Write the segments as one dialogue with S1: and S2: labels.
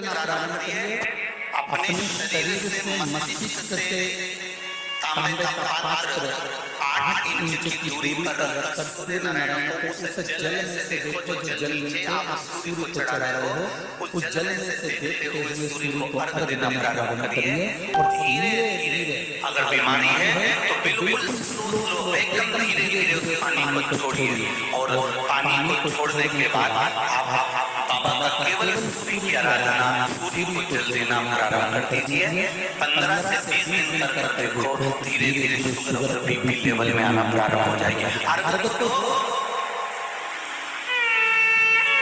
S1: प्रारंभ करिए अपने शरीर से मस्तिष्क से तांबे का पात्र 8 इंच की दूरी पर रखकर सूर्य नारायण को उस जल में से देखो जो जल नीचे आप सूर्य को चढ़ा रहे हो, उस जल में से देखते हुए सूर्य को अर्घ देना प्रारंभ करिए। और धीरे धीरे अगर बीमारी है तो बिल्कुल स्लो एकदम धीरे धीरे उस पानी को छोड़िए और पानी को छोड़ने के बाद आप बाबा का केवल सूर्य की आराधना, सूर्य को जल देना प्रारंभ कर दीजिए। 15 से 20 दिन तक करते हो धीरे धीरे शुगर और बीपी लेवल में आना प्रारंभ हो जाएगा।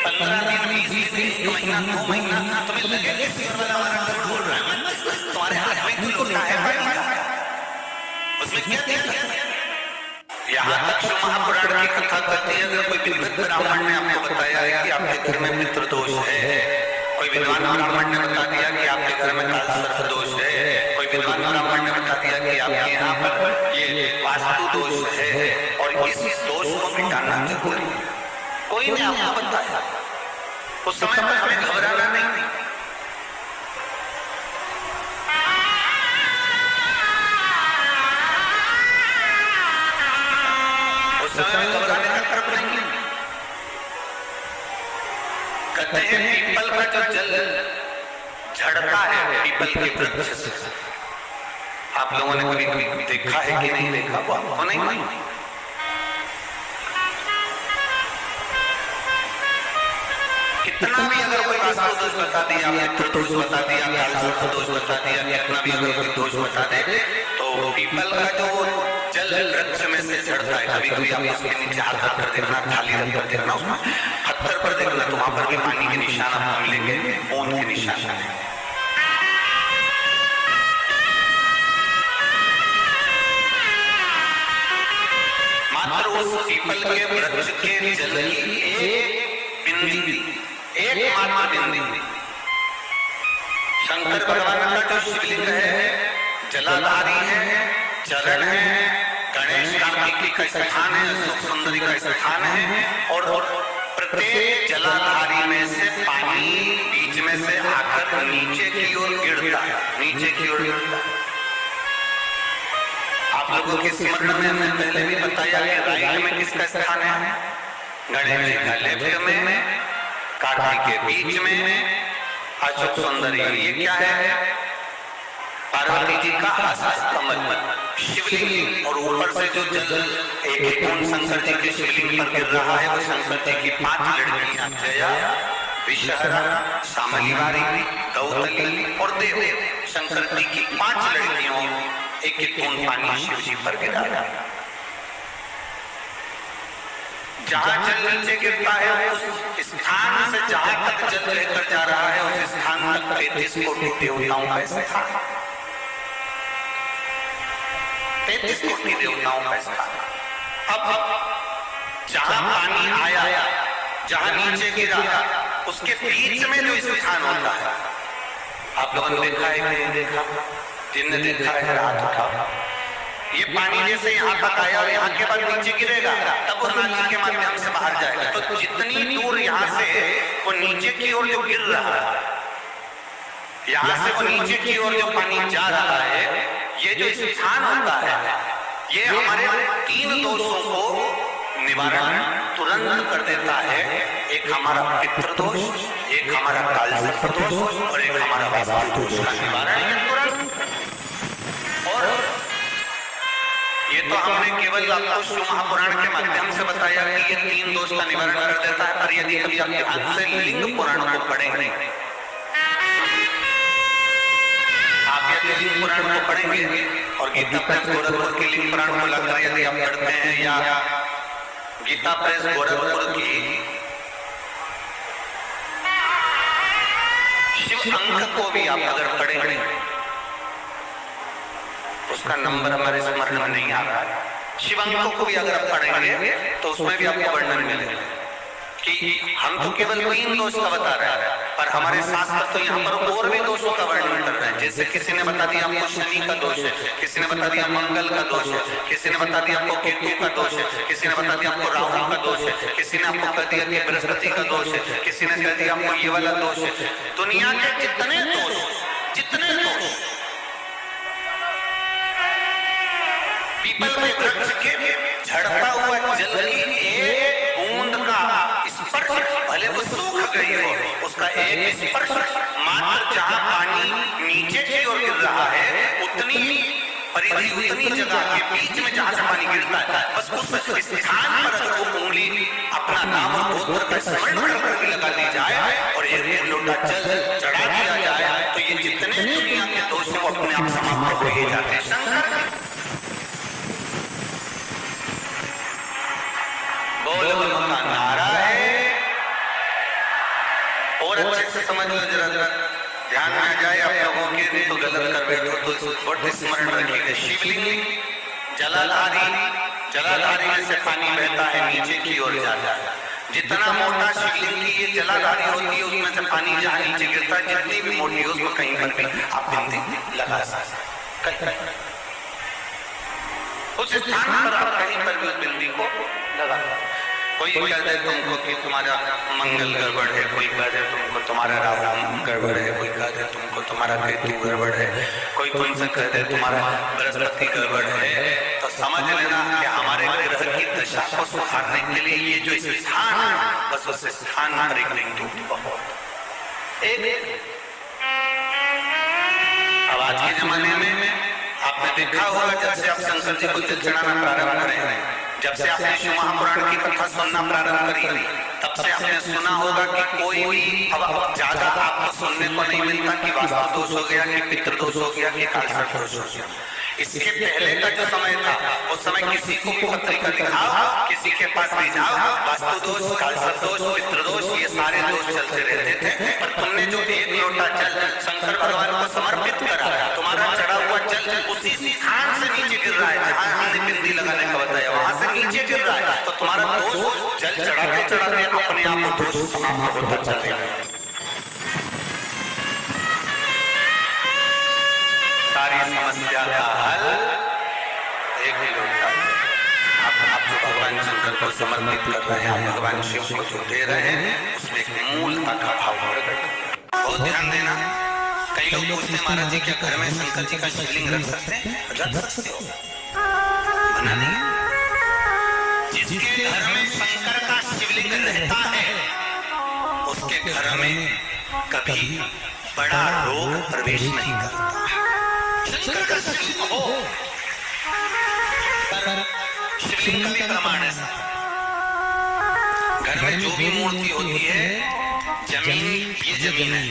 S1: 15 दिन 20 दिन 1 महीना 2 महीना तुम्हें लगेगा शुगर वाला रंग ढूंढ रहा है, तुम्हारे हाथ में कोई लोटा है पानी का, उसमें क्या दिया? यहाँ तक महापुराण की कथा कहती है अगर कोई विद्वत ब्राह्मण ने आपको बताया है कि आपके घर में मित्र दोष है, कोई विद्वान ब्राह्मण ने बता दिया कि आपके घर में कालसर्प दोष है, कोई विद्वान ब्राह्मण ने बता दिया कि आपके यहाँ पर ये वास्तु दोष है और इस दोष को मिटाना जरूरी है, कोई ने आपको बताया, उस समय पर हमें घबराना नहीं। घबराने का कर्म नहीं। कहते हैं पीपल का जो जल झड़ता है पीपल के वृक्ष से, आप लोगों ने कभी कभी देखा है कि नहीं देखा? वो आपको नहीं। कितना भी अगर कोई वास्तु दोष बता दिया, मित्र दोष बता दिया, कालसर्प दोष बता दिया, कितना भी अगर कोई दोष बता दे तो पीपल का जो जल वृक्ष में से झड़ता है, कभी कभी आप उसके नीचे हाथ रखकर देखना, खाली रखकर देखना, उसमें पत्थर पर देखना तो वहां पर भी पानी के निशान आपको मिलेंगे, बूंद के निशान। मात्र उस पीपल के वृक्ष के जल की एक बिंदी, एक मात्र बिंदी, शंकर भगवान का जो शिवलिंग है, जलाधारी है, चरण है, गणेश कार्तिकी का स्थान है, अशोक सुंदरी का स्थान है और प्रत्येक जलाधारी में से पानी बीच में से आकर नीचे की ओर गिरता है, नीचे की ओर गिरता है। आप लोगों के स्मरण में मैंने पहले भी बताया कि राइट में किसका स्थान है? गणेश जी का लेफ्ट में, कार्तिक के बीच में, अशोक सुंदरी ये क्या है? पार्वती जी का हस्त कमल, शिवलिंग, और ऊपर से जो जल एक बूंद शंकर जी के शिवलिंग पर गिर रहा है वो शंकर जी की 5 लड़कियां जया, विषहरा, शामलीवारी, गौतली और देव, शंकर जी की 5 लड़कियों एक एक बूंद पानी शिव जी पर गिरा रहा है। जहाँ जल नीचे गिरता है उस स्थान से जहाँ तक जल लेकर जा रहा है उस स्थान तक 33 कोटि देवताओं का स्थान, 33 कोटि देवताओं का स्थान। अब जहाँ पानी आया, जहाँ नीचे गिरा, उसके बीच में जो स्थान होता है, आप लोगों ने देखा है कि नहीं देखा? जिनने देखा है हाथ उठाओ। ये पानी जैसे यहाँ तक आया और यहाँ के बाद नीचे गिरेगा तब वो नाली के माध्यम से बाहर जाएगा, तो जितनी दूर यहाँ से वो नीचे की ओर जो गिर रहा है, यहाँ से वो नीचे की ओर जो पानी जा रहा है, ये जो स्थान होता है ये हमारे 3 दोषों को निवारण तुरंत कर देता है। एक हमारा पितृदोष, एक हमारा कालसर्प दोष और एक हमारा वास्तु दोष का निवारण तुरंत। और ये तो हमने केवल आपको शिव महापुराण के माध्यम से बताया कि ये 3 दोष का निवारण कर देता है, पर यदि कभी आप ध्यान से लिंग पुराण को पढ़ेंगे, आप यदि लिंग पुराण को पढ़ेंगे और गीता प्रेस गोरखपुर के लिंग पुराण को लगाकर यदि आप पढ़ते हैं या गीता प्रेस गोरखपुर की शिव अंक को भी आप अगर पढ़ेंगे, उसका नंबर हमारे स्मरण में नहीं आ रहा है, शिव अंकों को भी अगर आप पढ़ेंगे तो उसमें भी आपको वर्णन मिलेगा। कि हम तो केवल 3 दोष का बता रहे हैं, पर हमारे शास्त्र तो यहाँ पर और भी दोषों का वर्णन कर रहे हैं। जैसे किसी ने बता दिया आपको शनि का दोष है, किसी ने बता दिया मंगल का दोष है, किसी ने बता दिया आपको केतु का दोष है, किसी ने बता दिया आपको राहु का दोष है, किसी ने आपको कह दिया कि बृहस्पति का दोष है, किसी ने कह दिया आपको ये वाला दोष है। दुनिया के जितने दोष पीपल के वृक्ष के झड़ता हुआ जल की एक बूंद का स्पर्श, भले वो सूख गई हो, उसका एक स्पर्श मात्र जहाँ पानी नीचे की ओर गिर रहा है उतनी परिधि, उतनी जगह के बीच में जहाँ से पानी गिरता है, बस उस स्थान पर अगर वो उंगली अपना नाम और गोत्र का स्मरण करके लगा दी जाए और एक लोटा जल चढ़ा दिया जाए तो ये जितने दुनिया के दोष हैं वो अपने आप समाप्त हो ही जाते हैं। शंकर बोल बोल का नारा है। और अच्छे से समझ लो, जरा ध्यान में जाए आप लोगों के, तो गलत कर बैठो तो स्मरण रखिएगा। शिवलिंग जलाधारी में से पानी बहता है नीचे की ओर जाता है। जितना मोटा शिवलिंग की ये जलाधारी होती है उसमें से पानी जहाँ नीचे गिरता है, जितनी भी मोटी हो उसको कहीं पर भी आप बिंदी लगा सकते, उस स्थान पर आप कहीं पर भी उस बिंदी को लगा। कोई कह दे तुमको कि तुम्हारा मंगल गड़बड़ है, कोई कह दे तुमको तुम्हारा राहु गड़बड़ है, कोई कह दे तुमको तुम्हारा केतु गड़बड़ है, कोई तुमसे कह दे तुम्हारा बृहस्पति गड़बड़ है, तो समझ लेना कि हमारे ग्रह की दशा को सुधारने के लिए ये जो स्थान है, बस उस स्थान पर एक अब आज के जमाने में आपने देखा होगा, जब से आप शंकर जी को जल चढ़ाना प्रारंभ करें, जब से आपने शिव महापुराण की कथा सुनना प्रारंभ करी, तब से आपने सुना होगा कि कोई भी अब ज्यादा आपको सुनने को नहीं मिलता कि वास्तु दोष हो गया, कि पितृदोष हो गया, कि कालसर्प दोष हो गया। इसके पहले का जो समय था, उस समय किसी को भी पत्रिका दिखाओ, किसी के पास भी जाओ, वास्तु दोष, कालसर्प दोष, पितृदोष, ये सारे दोष चलते रहते थे। पर तुमने जो एक लोटा जल शंकर भगवान को समर्पित करा, तुम्हारा चढ़ा हुआ जल उसी स्थान से नीचे गिर रहा है जहाँ हमने बिंदी लगाने का बताया, वहां से नीचे गिर रहा है, तो तुम्हारा दोष जल चढ़ाते चढ़ाते अपने आप दोष समाप्त होता चलेगा। सारी समस्या का हल एक ही लोटा। आप जो भगवान शंकर को समर्पित कर रहे हैं, भगवान शिव को जो दे रहे हैं, उसमें एक मूलता का भाव प्रकट। बहुत ध्यान देना। कई लोग पूछते हैं महाराज जी क्या घर में शंकर जी का शिवलिंग रख सकते हैं? रख सकते हो, मना नहीं। जिसके घर में शंकर का शिवलिंग रहता है उसके घर में कभी बड़ा रोग प्रवेश नहीं करता। शंकर का शिवलिंग हो, पर शिवलिंग का भी प्रमाण है। घर में जो भी मूर्ति होती है, जमीन ये जमीन है,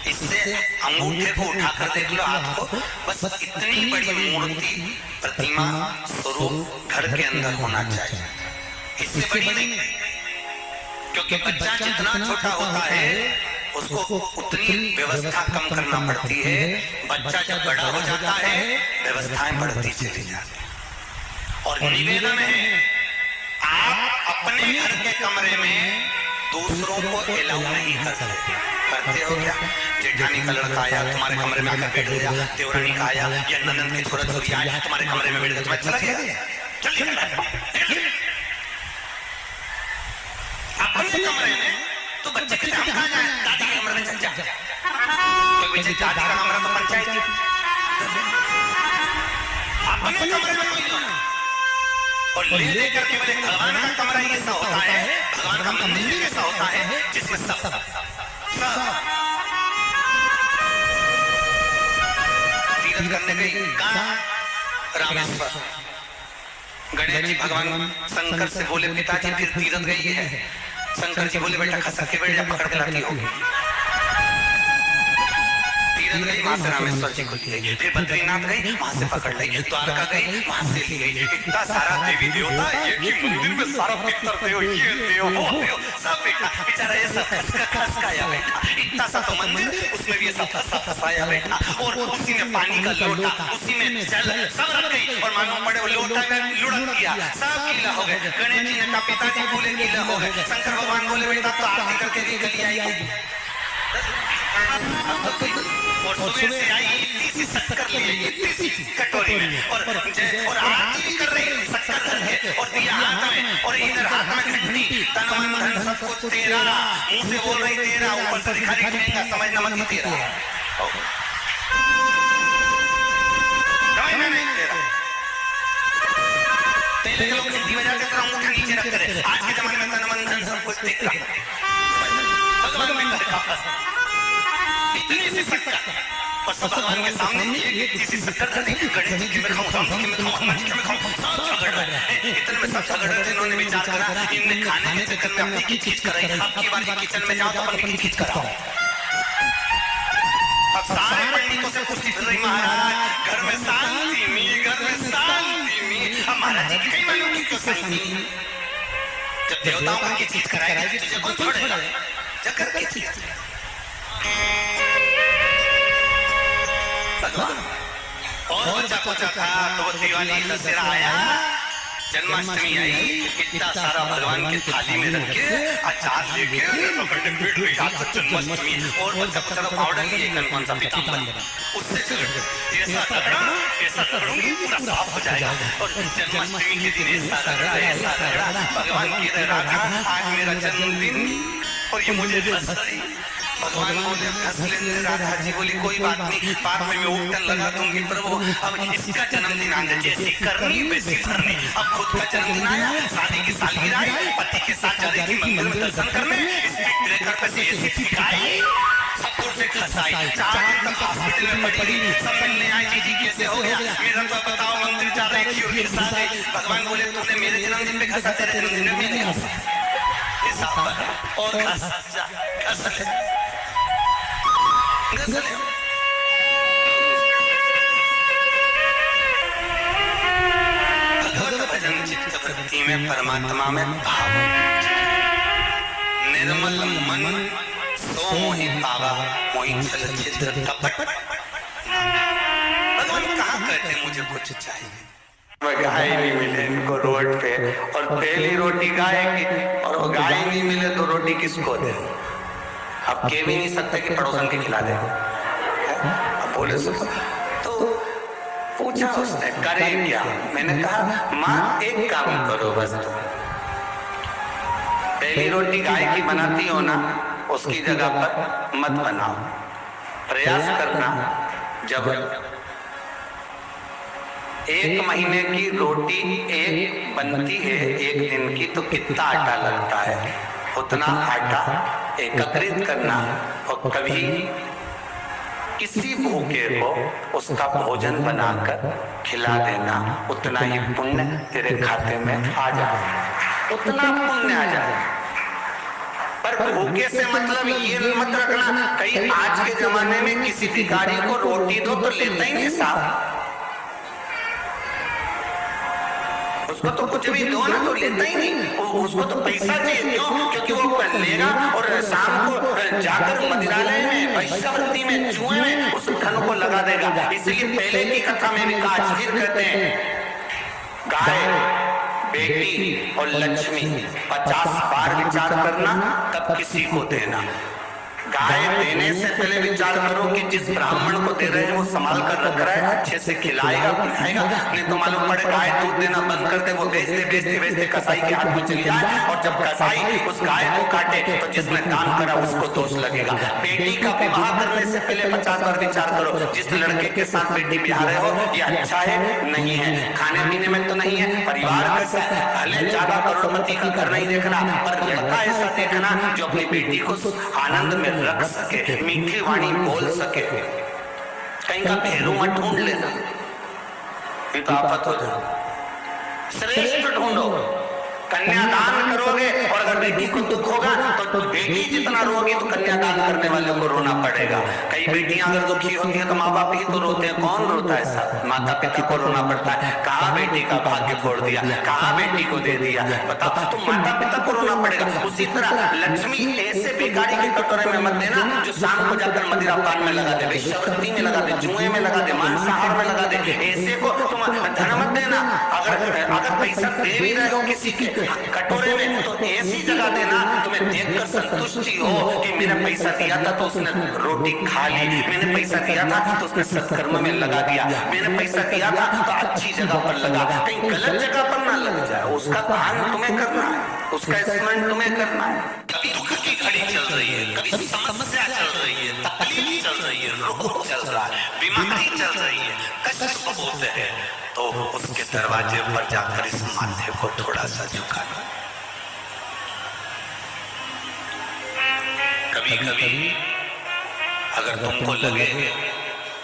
S1: इससे अंगूठे को उठाकर देख लो आपको, बस इतनी बड़ी मूर्ति, प्रतिमा, स्वरूप घर के अंदर होना चाहिए, इससे बड़ी नहीं। क्योंकि बच्चा जितना छोटा होता है उसको उतनी व्यवस्था कम करना पड़ती है। बच्चा जब बड़ा हो जाता है व्यवस्थाएं बढ़ती चली जाती है। और निवेदन है, आप अपने घर के कमरे में दूसरों को अलाउ नहीं कर सकते। करते हो क्या? जेठानी का लड़का आया तुम्हारे कमरे में आकर बैठ गया, देवरानी का आया या ननद के थोड़ा थोड़ी आया तुम्हारे कमरे में बैठ गया, तुम्हें अच्छा लगेगा? चलिए अपने कमरे में तो बच्चे के हम कहाँ जाए? दादी के कमरे में चल जा। कोई बच्चे दादी का कमरा तो पंचायत, अपने कमरे में कोई नहीं। और ले लेकर के बोले भगवान का कमरा ही ऐसा होता है, भगवान का मंदिर ही ऐसा होता है जिसमें सब तीर्थ करने गई कहाँ? रामेश्वर। गणेश जी भगवान शंकर से बोले पिताजी फिर तीर्थ गई है। शंकर जी बोले बेटा खसक के बैठ जा, पकड़ के लाती होगी। तीरथ गई, वहां से रामेश्वर जी खुल गई, फिर बद्रीनाथ गई, वहां से पकड़ ली, द्वारका गई, वहां से ली गई। इतना सारा देवी देवता एक ही मंदिर में, सारा पितर देव, ये देव, वो देव, सब बेचारा ये सब खसकाया बैठा। इतना सा तो मंदिर, उसमें भी ये सब फसाया बैठा, और उसी में पानी का लोटा, उसी में जल सब रख गई, और मानो पड़े लोटा में लुढ़क गया, सब गीला हो गए। गणेश जी ने कहा पिताजी बोले गीला हो गए, शंकर भगवान बोले बेटा तो आरती करके निकल आएगी। और सुबह से आई इतनी सी शक्कर लिए, इतनी सी कटोरी में, और आरती भी कर रही शक्कर करके, और दिया हाथ में, और इधर हाथ में घंटी, तन मन धन सब कुछ तेरा, मुंह से बोल रही तेरा, ऊपर से भिखारी कहेगा समझना मत तेरा, समझना नहीं तेरा। पहले लोग घंटी बजाते थे, अंगूठा नीचे रखते थे, आज के जमाने में तन मन धन सब कुछ तेरा। भगवान ने कहा इतनी सी शक्कर, और सब भगवान के सामने एक सी शक्कर कर दी। गणेश जी के में खाऊं, राम जी के में खाऊं, हनुमान जी के में खाऊं, सब झगड़ रहे हैं। इतने में सब झगड़ रहे थे, इन्होंने विचार करा इनने खाने के चक्कर में अपनी किचकिच कराई। अब की बार किचन में जाओ तो अपनी किचकिच कराओ। अब सारे पंडितों से पूछती फिर रही महाराज घर में शांति नहीं, घर में शांति नहीं। अब महाराज जी कहीं मालूम नहीं क्यों शांति। जब देवताओं की किचकिच कराएगी तुझे कौन छोड़ेगा, जब घर की किचकिच और बच्चा कुछ था तो वो दिवाली दशहरा आया, जन्माष्टमी आई, इतना सारा भगवान की थाली में रख के अचार लेके पकड़ने बैठ गई। आज तो जन्माष्टमी, और बच्चा कुछ तो पाउडर लिए कौन सा पीताम्बर, उससे जैसा रगड़ूंगी पूरा साफ हो जाएगा। और जन्माष्टमी के दिन ऐसा रगड़ा भगवान की राधा आज मेरा जन्मदिन और ये मुझे भगवान बोले हंस लेने। राधा जी बोली कोई बात नहीं, बाद में मैं उपटन लगा दूंगी प्रभु, अब इसका जन्मदिन आने जैसी करनी वैसी करनी। अब खुद का जन्मदिन आया, शादी की सालगिरह आई, पति के साथ जा रही थी मंदिर में दर्शन करने, स्पीड ब्रेकर पे से ऐसी सिखाई, सब दूर से खसाई, 4 दिन तक हॉस्पिटल में पड़ी, सब मिलने आई जी कैसे हो गया, मेरा तो बताओ मंदिर जा रही थी उसके साथ। भगवान बोले तूने मेरे जन्मदिन पे घसा, तेरे जन्मदिन में नहीं घसा, और घस भगवत भजन चित्त वृत्ति में परमात्मा में भाव, निर्मल मन सो मोहि पावा, मोहि छल छिद्र कपट। भगवान कहाँ कहते मुझे कुछ चाहिए, गाय नहीं मिले इनको रोड पे, और पहली रोटी गाय की, और वो गाय नहीं मिले तो रोटी किसको दे। अब कह भी नहीं सकते कि पड़ोसन के खिला दे। अब बोले तो पूछा उसने करे क्या, मैंने कहा माँ एक काम करो बस, पहली रोटी गाय की बनाती हो ना, उसकी जगह पर मत बनाओ, प्रयास करना जब 1 महीने की रोटी एक बनती है 1 दिन की, तो कितना आटा लगता है, उतना आटा एकत्रित करना, और कभी किसी भूखे को उसका भोजन बनाकर खिला देना, उतना ही पुण्य तेरे खाते में आ जाए, उतना पुण्य आ जाए। पर भूखे से मतलब ये मत रखना कहीं आज के जमाने में किसी भिखारी को रोटी दो तो लेता ही नहीं साहब, उसको तो कुछ भी दो ना तो लेता ही नहीं, उसको तो पैसा चाहिए। क्यों? क्योंकि वो लेगा और शाम को जाकर मदिरालय में, वैश्यवृत्ति में, जुए में उस धन को लगा देगा। इसलिए पहले की कथा में भी कहा, फिर कहते हैं गाय, बेटी और लक्ष्मी 50 बार विचार करना तब किसी को देना। गाय देने से पहले विचार करो कि जिस ब्राह्मण को दे रहे हैं वो संभाल कर रख रहा है, अच्छे से खिलाएगा पिलाएगा, नहीं तो मालूम पड़े गाय दूध देना बंद करते वो बेचते कसाई के हाथ में चली जाए, और जब कसाई उस गाय को काटे तो जिसने दान करा उसको दोष लगेगा। बेटी का विवाह करने से पहले 50 बार विचार करो, जिस लड़के के साथ बेटी ब्याह रहे हो ये अच्छा है नहीं है, खाने पीने में तो नहीं है, परिवार कैसा है, भले ज्यादा करोड़पति का घर नहीं देखना, पर लड़का ऐसा देखना जो अपनी बेटी को आनंद में रख सके, मीठी वाणी बोल सके। कहीं का भेरू मत ढूंढ लेना, ये तो आफत हो जाए। श्रेष्ठ ढूंढो कन्यादान करोगे और अगर बेटी को दुख होगा तो बेटी जितना रोगी तो कन्यादान करने वाले को रोना पड़ेगा। कई बेटियां अगर दुखी होती है तो माँ बाप ही तो रोते हैं। कौन रोता है साहब? माता पिता को रोना पड़ता है। कहाँ बेटी का भाग्य फोड़ दिया, कहाँ बेटी को दे दिया, बताओ। तो माता पिता को रोना पड़ेगा। उसी तरह लक्ष्मी ऐसे बेकारी के कटोरे में मत देना जो शाम को जाकर मदिरा पान में लगा दे, वेश्यावृत्ति में लगा दे, जुए में लगा दे, मांसाहार में लगा दे। ऐसे को तुम धन मत देना। अगर पैसा दे भी रहे हो किसी के कटोरे में तो ऐसी जगह देना तुम्हें देखकर संतुष्टि हो कि मैंने पैसा दिया था तो उसने रोटी खा ली, मैंने पैसा दिया था तो उसने सत्कर्म में लगा दिया, मैंने पैसा दिया था तो अच्छी जगह पर लगा, कहीं गलत जगह पर ना लग जाए। उसका दान तुम्हें करना है, उसका स्मरण तुम्हें करना है। कभी दुख की घड़ी चल रही है, कभी समस्या चल रही है, तकलीफ चल रही है, रोग चल रहा है, बीमारी चल रही है, कष्ट बहुत है, तो उसके दरवाजे पर जाकर इस माथे को थोड़ा सा झुका लो। कभी कभी अगर तुमको लगे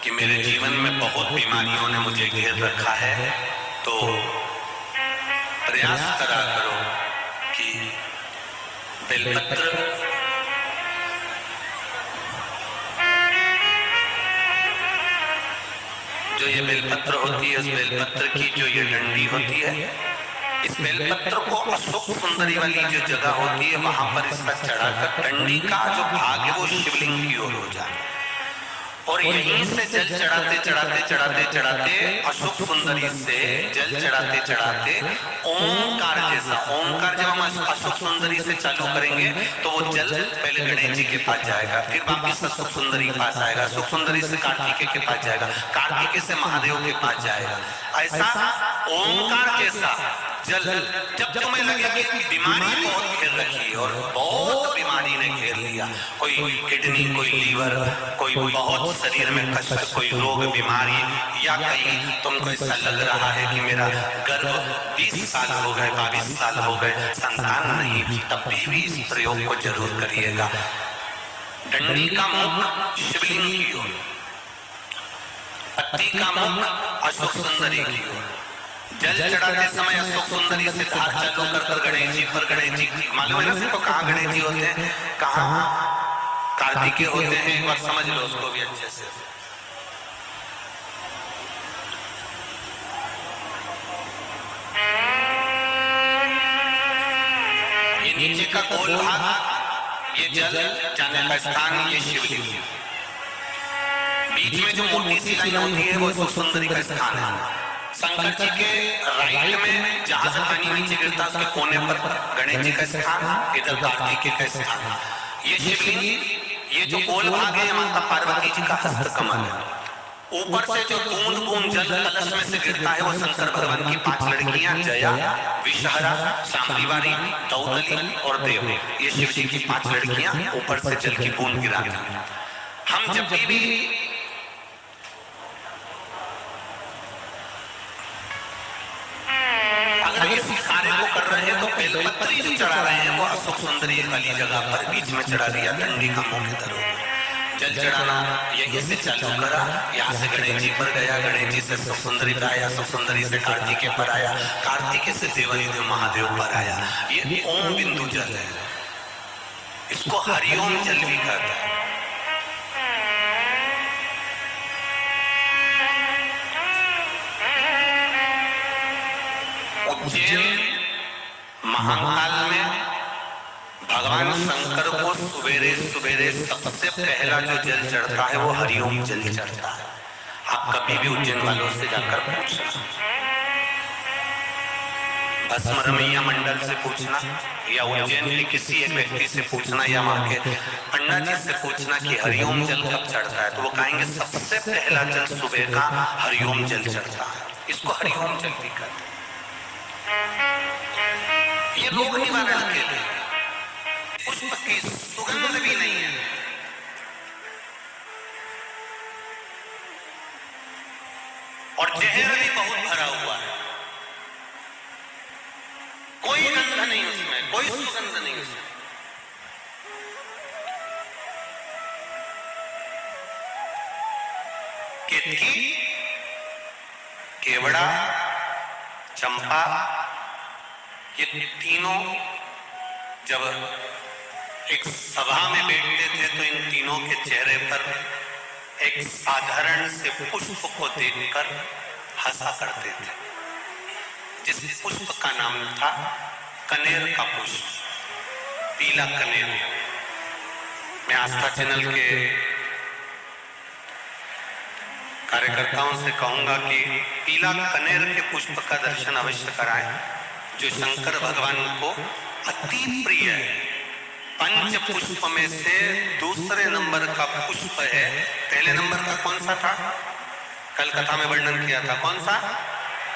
S1: कि मेरे जीवन में बहुत बीमारियों ने मुझे घेर रखा है तो प्रयास करा करो कि बेलपत्र जो ये बेलपत्र होती है, उस बेलपत्र की जो ये डंडी होती है, इस बेलपत्र को अशोक सुंदरी वाली जो जगह होती है वहां पर इसका चढ़ाकर डंडी का जो भाग है वो शिवलिंग की ओर हो जाए और यहीं से जल चढ़ाते चढ़ाते चढ़ाते चढ़ाते अशोक सुंदरी से जल चढ़ाते चढ़ाते ओंकार जैसा, ओंकार जब हम अशोक सुंदरी से चालू करेंगे तो वो जल पहले गणेश जी के पास जाएगा, फिर वापिस अशोक सुंदरी के पास आएगा, अशोक सुंदरी से कार्तिकेय के पास जाएगा, कार्तिकेय से महादेव के पास जाएगा। ऐसा ओंकार जैसा जल जब तुम्हें लगे कि बीमारी बहुत घेर रखी है और बहुत बीमारी ने घेर लिया, कोई किडनी, कोई लीवर, कोई बहुत शरीर में कष्ट, कोई रोग बीमारी, या कहीं तुमको ऐसा लग रहा है कि मेरा गर्भ 20 साल हो गए, 22 साल हो गए, संतान नहीं, तब भी इस प्रयोग को जरूर करिएगा। डंडी का मुख शिवलिंग की ओर, पत्ती का मुख अशोक सुंदरी की ओर, जल चढ़ाते समय अशोक सुंदरी से धार चालू कर गणेश जी पर, गणेश जी मालूम है ना सबको कहाँ गणेश जी होते हैं, कहाँ कार्तिकेय होते हैं, एक बार समझ लो उसको भी अच्छे से। ये नीचे का गोल भाग, ये जल जाने का स्थान, ये शिवलिंग, बीच में जो मोटी सी लाइन होती है वो अशोक सुंदरी का स्थान है। शंकर जी के राइट में जहां से पानी नीचे गिरता उसके कोने पर गणेश जी का स्थान, इधर कार्तिकेय का स्थान। ये शिवलिंग, ये जो गोल भाग है माता पार्वती जी का हस्त कमल है। ऊपर से जो बूंद बूंद जल कलश में से गिरता है वो शंकर भगवान की 5 लड़कियां, जया, विषहरा, शांतिवारी, दौलती और देव, ये शिव जी की 5 लड़कियां ऊपर से जल की बूंद गिराती हैं। हम जब भी अगर ये सारे को कर रहे हैं तो बेलपत्री जो चढ़ा रहे हैं वो अशोक सुंदरी वाली जगह पर बीच में चढ़ा दिया, डंडी का मुख इधर हो, जल चढ़ाना यहीं से चालू करा, यहाँ से गणेश जी पर गया, गणेश जी से अशोक सुंदरी पर आया, अशोक सुंदरी से कार्तिकेय पर आया, कार्तिकेय से देवादिदेव महादेव पर आया। ये ओम बिंदु जल है, इसको हरिओम जल भी कहते हैं। उज्जैन महाकाल में भगवान शंकर को सुबेरे सुबेरे सबसे पहला जो जल चढ़ता है वो हरिओम जल चढ़ता है। आप कभी भी उज्जैन वालों से जाकर पूछना, भस्म रमैया मंडल से पूछना या उज्जैन के किसी एक व्यक्ति से पूछना या वहां के पंडित जी से पूछना कि हरिओम जल कब चढ़ता है, तो वो कहेंगे सबसे पहला जल सुबह का हरिओम जल चढ़ता है। इसको हरिओम जल भी कहते हैं। ये रोग निवारण के लिए, पुष्प की सुगंध भी नहीं है, और जहर भी बहुत भरा हुआ है, कोई गंध नहीं उसमें, कोई सुगंध नहीं उसमें। केतकी, केवड़ा, चंपा, ये तीनों जब एक सभा में बैठते थे तो इन तीनों के चेहरे पर एक साधारण से पुष्प को देखकर हंसा करते थे, जिस पुष्प का नाम था कनेर का पुष्प, पीला कनेर। मैं आस्था चैनल के कार्यकर्ताओं से कहूंगा कि पीला कनेर के पुष्प का दर्शन अवश्य कराएं, जो शंकर भगवान को अति प्रिय है। पंच पुष्प में से दूसरे नंबर का पुष्प है। पहले नंबर का कौन सा था? कल कथा में वर्णन किया था। कौन सा?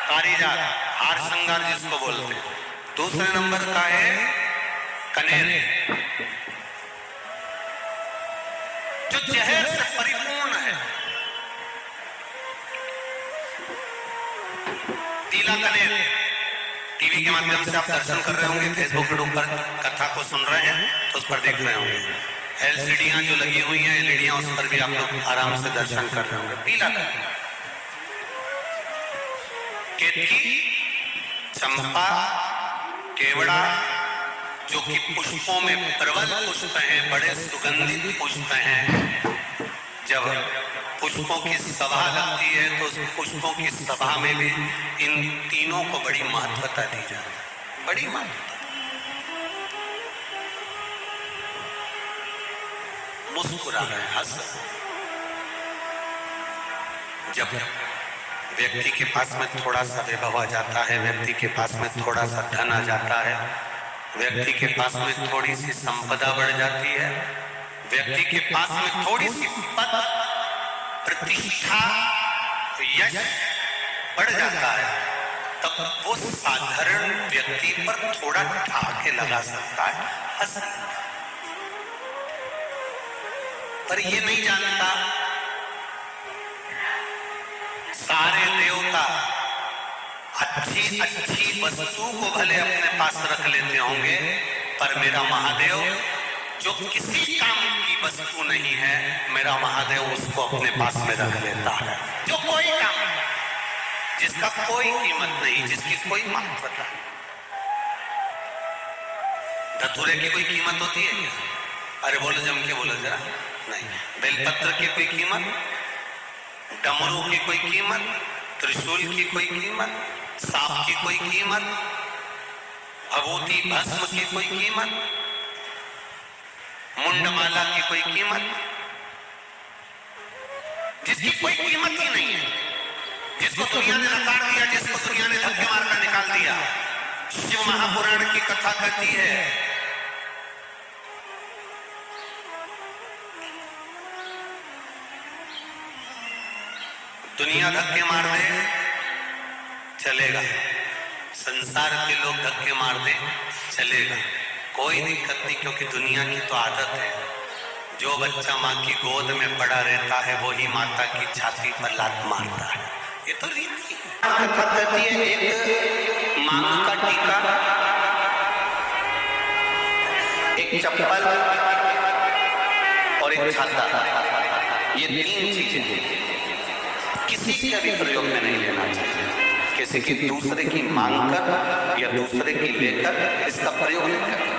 S1: पारिजात, हार श्रृंगार जिसको बोलते हैं। दूसरे नंबर का है कनेर, जो जहर से परिपूर्ण है। पीला कनेर टीवी के माध्यम से आप दर्शन कर रहे होंगे, फेसबुक के ऊपर कथा को सुन रहे हैं तो उस पर देख रहे होंगे। एलसीडियां जो लगी हुई हैं, एलईडियां, उस पर भी आप लोग आराम से दर्शन कर रहे होंगे। पीला कनेर, केतकी, चंपा, केवड़ा, जो कि पुष्पों में प्रबल पुष्प हैं, बड़े सुगंधित पुष्प हैं। जब पुष्पों की सभा लगती है तो उस पुष्पों की सभा में भी इन तीनों को बड़ी महत्वता दी जाती है, बड़ी महत्वता। मुस्कुरा रहे, हंस रहे। जब व्यक्ति के पास में थोड़ा सा वैभव आ जाता है, व्यक्ति के पास में थोड़ा सा धन आ जाता है, व्यक्ति के पास में थोड़ी सी संपदा बढ़ जाती है, व्यक्ति के पास में थोड़ी सी पद, प्रतिष्ठा, यश बढ़ जाता है, तब वो साधारण व्यक्ति पर थोड़ा ठहाके लगा सकता है, हंस। पर ये नहीं जानता सारे देवता अच्छी अच्छी वस्तु को भले अपने पास रख लेते होंगे, पर मेरा महादेव जो किसी काम की वस्तु नहीं है, मेरा महादेव उसको अपने पास में रख लेता है। जो कोई काम, जिसका कोई कीमत नहीं, जिसकी कोई महत्वता नहीं। धतूरे की कोई कीमत होती है क्या? अरे बोलो, जम के बोलो जरा। नहीं। बेलपत्र की कोई कीमत, डमरू की कोई कीमत, त्रिशूल की कोई कीमत, सांप की कोई कीमत, भभूति भस्म की कोई कीमत, मुंडमाला की कोई कीमत, जिसकी कोई कीमत ही नहीं है, जिसको दुनिया ने नकार दिया, जिसको दुनिया ने धक्के मारकर निकाल दिया। शिव महापुराण की कथा कहती है दुनिया धक्के मार दे चलेगा, संसार के लोग धक्के मार दे चलेगा, कोई दिक्कत नहीं, क्योंकि दुनिया की तो आदत है। जो बच्चा माँ की गोद में पड़ा रहता है वही माता की छाती पर लात मारता है। ये तो रीति है। एक मांग का टीका, एक चप्पल और एक छाता, ये तीन चीजें किसी के भी प्रयोग में नहीं लेना चाहिए। किसी की दूसरे की मांग कर या दूसरे की लेकर इसका प्रयोग नहीं करना।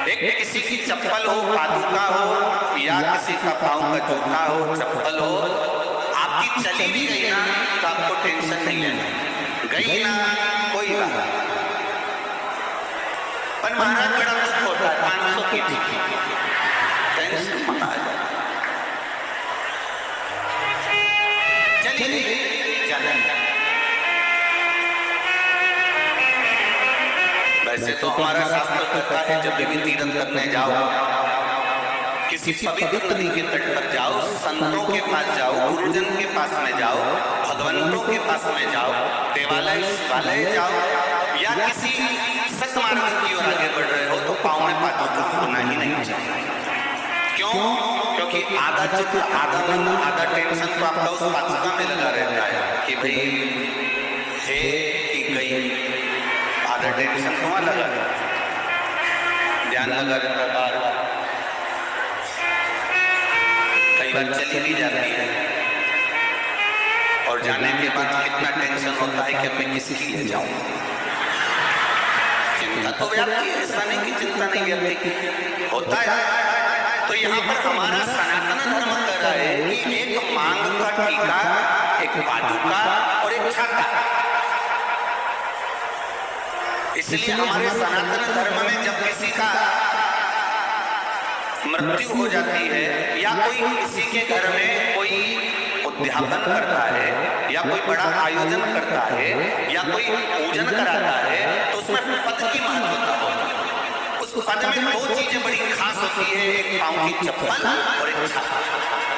S1: एक किसी की चप्पल हो, पादुका हो, या किसी का पांव का जूता हो, चप्पल हो, आपकी चली भी गई ना तो आपको टेंशन नहीं लेना, गई ना कोई बात। पर महाराज बड़ा दुख होता है, 500 की टेंशन मत आ जाए। वैसे तो हमारा शास्त्र कहता है जब भी तीर्थ करने जाओ, किसी पवित्र नदी के तट पर जाओ, संतों के पास जाओ, गुरुजन के पास में जाओ, भगवंतों के पास में जाओ, देवालय शिवालय जाओ, या किसी सत मार्ग की ओर आगे बढ़ रहे हो तो पाँव में पादुका होना ही नहीं चाहिए। क्यों? क्योंकि आधा चित्त, आधा मन, आधा टेंशन तो आपका उस पादुका में लगा रहता है कि भाई है कि गई, आधा टेंशन तो वहां लगा रहता है, ध्यान लगा रहता है बार बार। कई बार चली भी जाती है और जाने के बाद कितना टेंशन होता है कि मैं किसके लिए जाऊं। चिंता तो व्याप्ति है, ऐसा नहीं कि चिंता नहीं व्याप्ति होता है। तो यहाँ पर हमारा सनातन धर्म कह रहा है कि एक मांग का टीका, एक पादुका और एक छाता। इसलिए हमारे सनातन धर्म में जब किसी का मृत्यु हो जाती है या कोई किसी के घर में कोई उद्यापन करता है या कोई बड़ा आयोजन करता है या कोई पूजन कराता है तो उसमें पद की महत्वता होती है। उस पद में दो चीजें बड़ी खास होती है, एक पांव की चप्पल और एक छाता।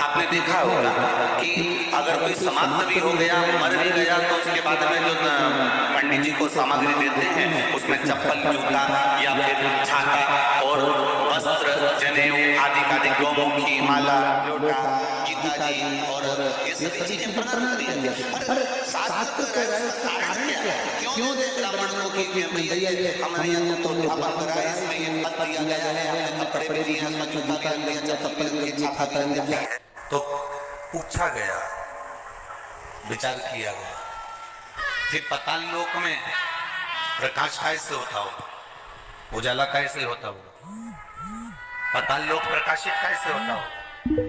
S1: आपने देखा होगा कि अगर कोई समाप्त भी हो गया, मर भी गया, तो उसके बाद में जो पंडित जी को सामग्री देते हैं उसमें चप्पल, जूता या फिर छाता और वस्त्र, जनेऊ आदि का गौमुखी, माला, लोटा, गीता जी और ये सभी चीजें प्रदान करी जाती है। पर शास्त्र कह रहा है कारण क्या है, क्यों दे ब्राह्मणों की भैया ये हमारे यहाँ तो ढाबा करा है, इसमें ये पद दिया गया है, हमने कपड़े भी दिए हैं, जूता भी दिया, चप्पल भी दिया, छाता भी दिया। तो पूछा गया, विचार किया गया, फिर पाताल लोक में प्रकाश कैसे होता होगा, उजाला कैसे होता होगा, पाताल लोक प्रकाशित कैसे होता होगा।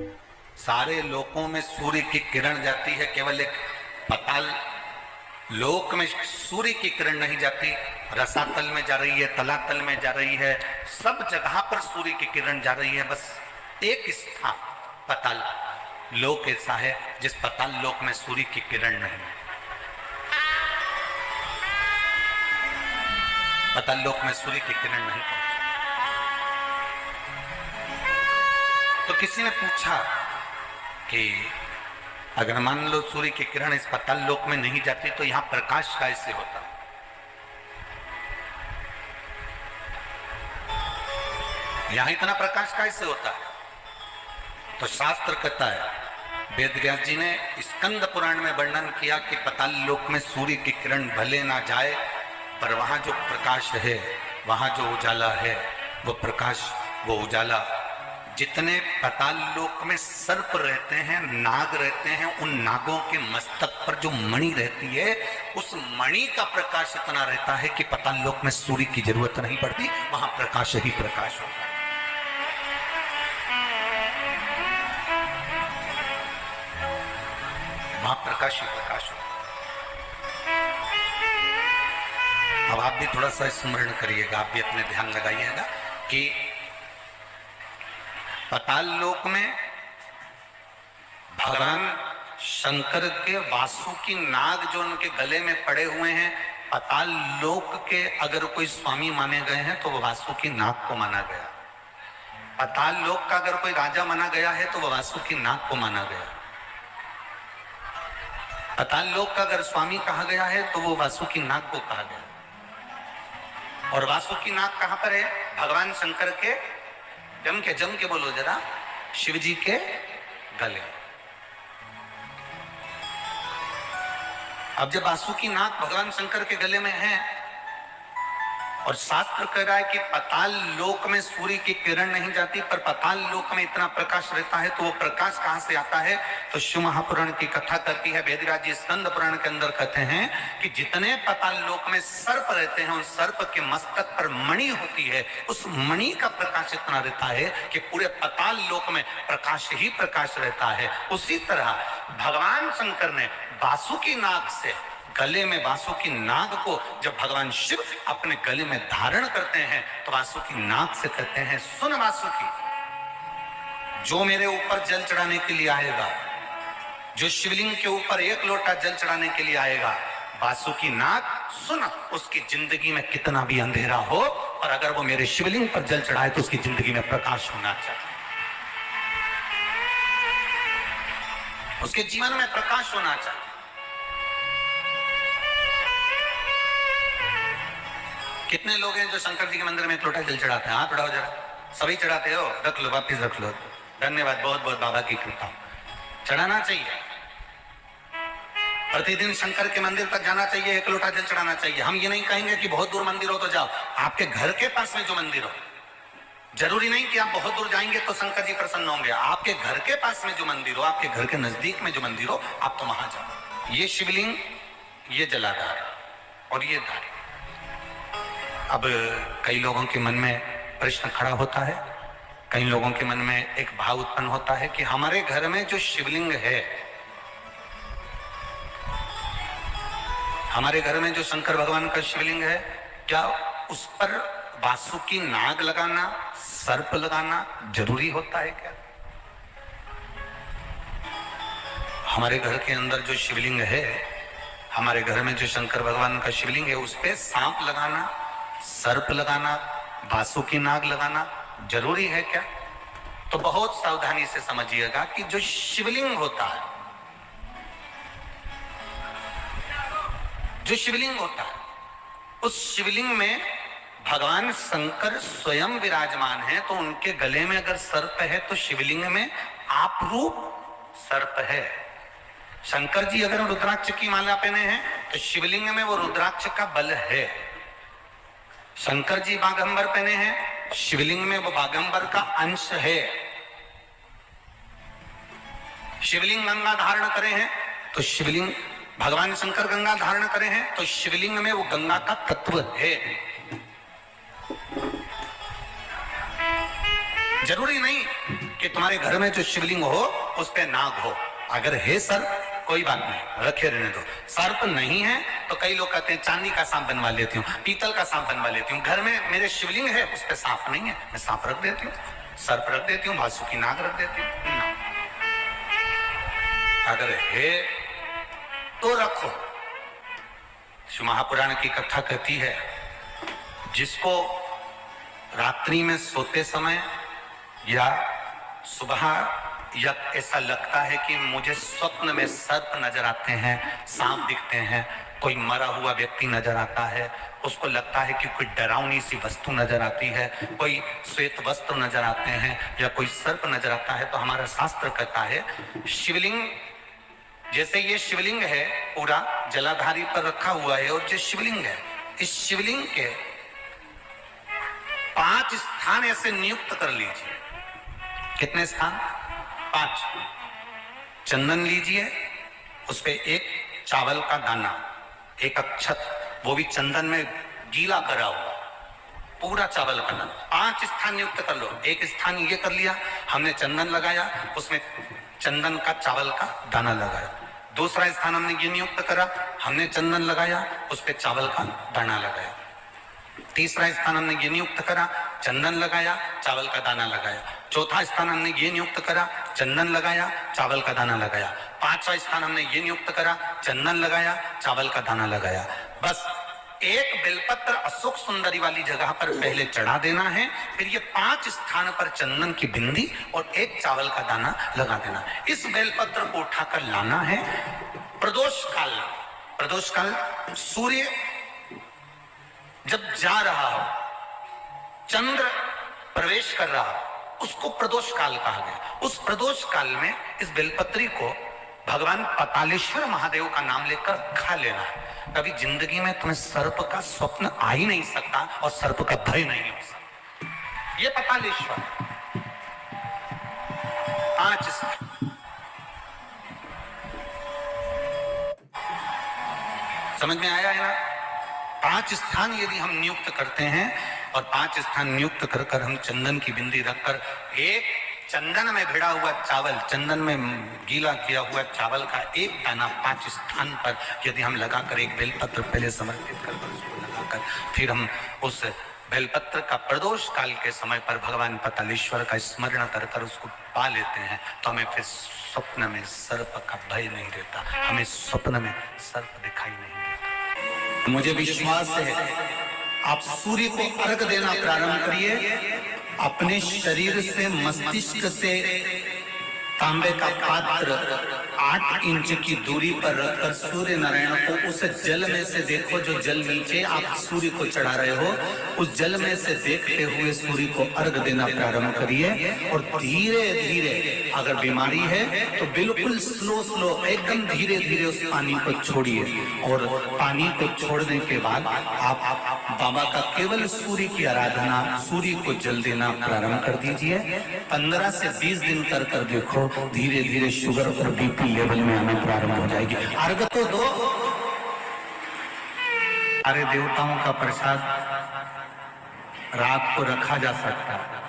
S1: सारे लोकों में सूर्य की किरण जाती है, केवल एक पाताल लोक में सूर्य की किरण नहीं जाती, रसातल में जा रही है, तलातल में जा रही है, सब जगह पर सूर्य की किरण जा रही है। बस एक स्थान पाताल लोक ऐसा है जिस पाताल लोक में सूर्य की किरण नहीं है। पाताल लोक में सूर्य की किरण नहीं है। तो किसी ने पूछा कि अगर मान लो सूर्य की किरण इस पाताल लोक में नहीं जाती तो यहां प्रकाश कैसे होता, यहां इतना प्रकाश कैसे होता है। तो शास्त्र कहता है, वेद व्यास जी ने स्कंद पुराण में वर्णन किया कि पाताल लोक में सूर्य की किरण भले ना जाए पर वहां जो प्रकाश है, वहां जो उजाला है, वो प्रकाश, वो उजाला, जितने पाताल लोक में सर्प रहते हैं, नाग रहते हैं, उन नागों के मस्तक पर जो मणि रहती है, उस मणि का प्रकाश इतना रहता है कि पाताल लोक में सूर्य की जरूरत नहीं पड़ती, वहां प्रकाश ही प्रकाश होता है। वहां प्रकाश ही प्रकाश होता है। अब आप भी थोड़ा सा स्मरण करिएगा, आप भी अपने ध्यान लगाइएगा कि पाताल लोक में भगवान शंकर के वासुकी नाग जो उनके गले में पड़े हुए हैं, पाताल लोक के अगर कोई स्वामी माने गए हैं तो वो वासुकी नाग को माना गया। पाताल लोक का अगर कोई राजा माना गया है तो वो वासुकी नाग को माना गया। पाताल लोक का अगर स्वामी कहा गया है तो वो वासुकी नाग को कहा गया। और वासुकी नाग कहां पर है? भगवान शंकर के जम के बोलो जरा, शिव जी के गले। अब जब वासुकी नाग भगवान शंकर के गले में है और शास्त्र कह रहा है कि पाताल लोक में सूर्य की किरण नहीं जाती पर पाताल लोक में इतना प्रकाश रहता है, तो वो प्रकाश कहां से आता है? तो शिव महापुराण की कथा करती है, वेदव्यास जी स्कंद पुराण के अंदर कहते हैं कि जितने पाताल लोक में सर्प रहते हैं, उस सर्प के मस्तक पर मणि होती है, उस मणि का प्रकाश इतना रहता है कि पूरे पाताल लोक में प्रकाश ही प्रकाश रहता है। उसी तरह भगवान शंकर ने वासुकी नाग से, गले में वासुकी नाग को जब भगवान शिव अपने गले में धारण करते हैं तो वासुकी नाग से कहते हैं, सुन वासुकी, जो मेरे ऊपर जल चढ़ाने के लिए आएगा, जो शिवलिंग के ऊपर एक लोटा जल चढ़ाने के लिए आएगा, वासुकी नाग सुन, उसकी जिंदगी में कितना भी अंधेरा हो और अगर वो मेरे शिवलिंग पर जल चढ़ाए तो उसकी जिंदगी में प्रकाश होना चाहिए, उसके जीवन में प्रकाश होना चाहिए। कितने लोग हैं जो शंकर जी के मंदिर में एक लोटा जल चढ़ाते हैं? हाथ उठाओ जरा। सभी चढ़ाते हो? रख लो, वापिस रख लो। धन्यवाद, बहुत बहुत बाबा की कृपा। चढ़ाना चाहिए, प्रतिदिन शंकर के मंदिर तक जाना चाहिए, एक लोटा जल चढ़ाना चाहिए। हम ये नहीं कहेंगे कि बहुत दूर मंदिर हो तो जाओ, आपके घर के पास में जो मंदिर हो, जरूरी नहीं कि आप बहुत दूर जाएंगे तो शंकर जी प्रसन्न होंगे। आपके घर के पास में जो मंदिर हो, आपके घर के नजदीक में जो मंदिर हो, आप तो वहां जाओ। ये शिवलिंग, ये जलाधार और ये धार, अब कई लोगों के मन में प्रश्न खड़ा होता है, कई लोगों के मन में एक भाव उत्पन्न होता है कि हमारे घर में जो शिवलिंग है, हमारे घर में जो शंकर भगवान का शिवलिंग है, क्या उस पर वासुकी नाग लगाना, सर्प लगाना जरूरी होता है क्या? हमारे घर के अंदर जो शिवलिंग है, हमारे घर में जो शंकर भगवान का शिवलिंग है, उस पे सांप लगाना, सर्प लगाना, वासुकी नाग लगाना जरूरी है क्या? तो बहुत सावधानी से समझिएगा कि जो शिवलिंग होता है, जो शिवलिंग होता है, उस शिवलिंग में भगवान शंकर स्वयं विराजमान है। तो उनके गले में अगर सर्प है तो शिवलिंग में आप रूप सर्प है। शंकर जी अगर रुद्राक्ष की माला पहने हैं तो शिवलिंग में वो रुद्राक्ष का बल है। शंकर जी बागंबर पहने हैं, शिवलिंग में वो बागंबर का अंश है। शिवलिंग गंगा धारण करे हैं तो शिवलिंग, भगवान शंकर गंगा धारण करे हैं तो शिवलिंग में वो गंगा का तत्व है। जरूरी नहीं कि तुम्हारे घर में जो शिवलिंग हो उस पे नाग हो। अगर है सर्प कोई बात नहीं, रखे रहने दो। सर्प नहीं है तो कई लोग कहते हैं चांदी का सांप बनवा लेती हूँ, पीतल का सांप बनवा लेती हूँ। घर में मेरे शिवलिंग है, उस पे सांप नहीं है, मैं सांप रख देती हूँ, सर्प रख देती हूँ, वासुकी नाग रख देती हूँ। अगर है तो रखो। शिव महापुराण की कथा कहती है, जिसको रात्रि में सोते समय या सुबह या ऐसा लगता है कि मुझे स्वप्न में सर्प नजर आते हैं, सांप दिखते हैं, कोई मरा हुआ व्यक्ति नजर आता है, उसको लगता है कि कोई डरावनी सी वस्तु नजर आती है, कोई श्वेत वस्त्र नजर आते हैं या कोई सर्प नजर आता है, तो हमारा शास्त्र कहता है शिवलिंग, जैसे ये शिवलिंग है पूरा जलाधारी पर रखा हुआ है, और जो शिवलिंग है, इस शिवलिंग के 5 स्थान ऐसे नियुक्त कर लीजिए। कितने स्थान? 5। चंदन लीजिए, उस पे एक चावल का दाना, एक अक्षत, वो भी चंदन में गीला करा हुआ, पूरा चावल का दाना। 5 स्थान नियुक्त कर लो। एक स्थान ये कर लिया, हमने चंदन लगाया, उसमें चंदन का चावल का दाना लगाया। दूसरा स्थान हमने ये नियुक्त करा, हमने चंदन लगाया, उस पे चावल का दाना लगाया। तीसरा स्थान हमने ये नियुक्त करा, चंदन लगाया, चावल का दाना लगाया। चौथा स्थान हमने ये नियुक्त करा, चंदन लगाया, चावल का दाना लगाया। 5वां स्थान हमने ये नियुक्त करा, चंदन लगाया, चावल का दाना लगाया। बस एक बेलपत्र अशोक सुंदरी वाली जगह पर पहले चढ़ा देना है, फिर ये 5 स्थान पर चंदन की बिंदी और एक चावल का दाना लगा देना। इस बेलपत्र को उठाकर लाना है प्रदोष काल। प्रदोष काल सूर्य जब जा रहा हो, चंद्र प्रवेश कर रहा हो, उसको प्रदोष काल कहा गया। उस प्रदोष काल में इस बेलपत्री को भगवान पतालेश्वर महादेव का नाम लेकर खा लेना है। कभी जिंदगी में तुम्हें सर्प का स्वप्न आ ही नहीं सकता और सर्प का भय नहीं हो सकता। ये पतालेश्वर 5 समझ में आया है ना? 5 स्थान यदि हम नियुक्त करते हैं और 5 स्थान नियुक्त कर कर हम चंदन की बिंदी रखकर एक चंदन में भिड़ा हुआ चावल, चंदन में गीला किया हुआ चावल का एक दाना 5 स्थान पर यदि हम लगाकर एक बेलपत्र पहले समर्पित कर उसको लगाकर फिर हम उस बेलपत्र का प्रदोष काल के समय पर भगवान पतालेश्वर का स्मरण कर कर उसको पा लेते हैं, तो हमें फिर स्वप्न में सर्प का भय नहीं रहता, हमें स्वप्न में सर्प दिखाई नहीं देता। मुझे विश्वास है आप सूर्य को अर्घ देना प्रारंभ करिए। अपने शरीर से, मस्तिष्क से तांबे का पात्र 8 इंच की दूरी पर रखकर सूर्य नारायण को उस जल में से देखो, जो जल नीचे आप सूर्य को चढ़ा रहे हो, उस जल में से देखते हुए सूर्य को अर्घ देना प्रारंभ करिए। और धीरे धीरे, अगर बीमारी है तो बिल्कुल स्लो एकदम धीरे धीरे उस पानी को छोड़िए। और पानी को छोड़ने के बाद आप बाबा का केवल सूर्य की आराधना, सूर्य को जल देना प्रारंभ कर दीजिए। 15 से 20 दिन कर कर देखो, धीरे धीरे शुगर और बीपी लेवल में आना प्रारंभ हो जाएगी। अर्घ तो दो, अरे देवताओं का प्रसाद
S2: रात को रखा जा सकता है।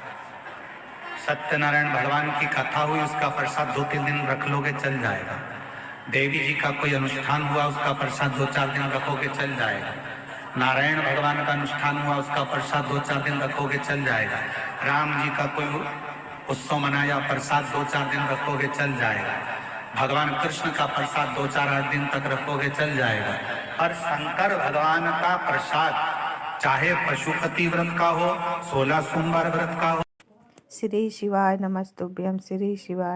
S2: सत्यनारायण भगवान की कथा हुई, उसका प्रसाद 2-3 दिन रख लोगे चल जाएगा। देवी जी का कोई अनुष्ठान हुआ, उसका प्रसाद 2-4 दिन रखोगे चल जाएगा। नारायण भगवान का अनुष्ठान हुआ, उसका प्रसाद 2-4 दिन रखोगे चल जाएगा। राम जी का कोई उत्सव मनाया, प्रसाद 2-4 दिन रखोगे चल जाएगा। भगवान कृष्ण का प्रसाद 2-4 दिन तक रखोगे चल जाएगा। और शंकर भगवान का प्रसाद चाहे पशुपति व्रत का हो, 16 सोमवार व्रत का हो।
S3: श्री शिवाय नमस्तुभ्यं। श्री शिवाय।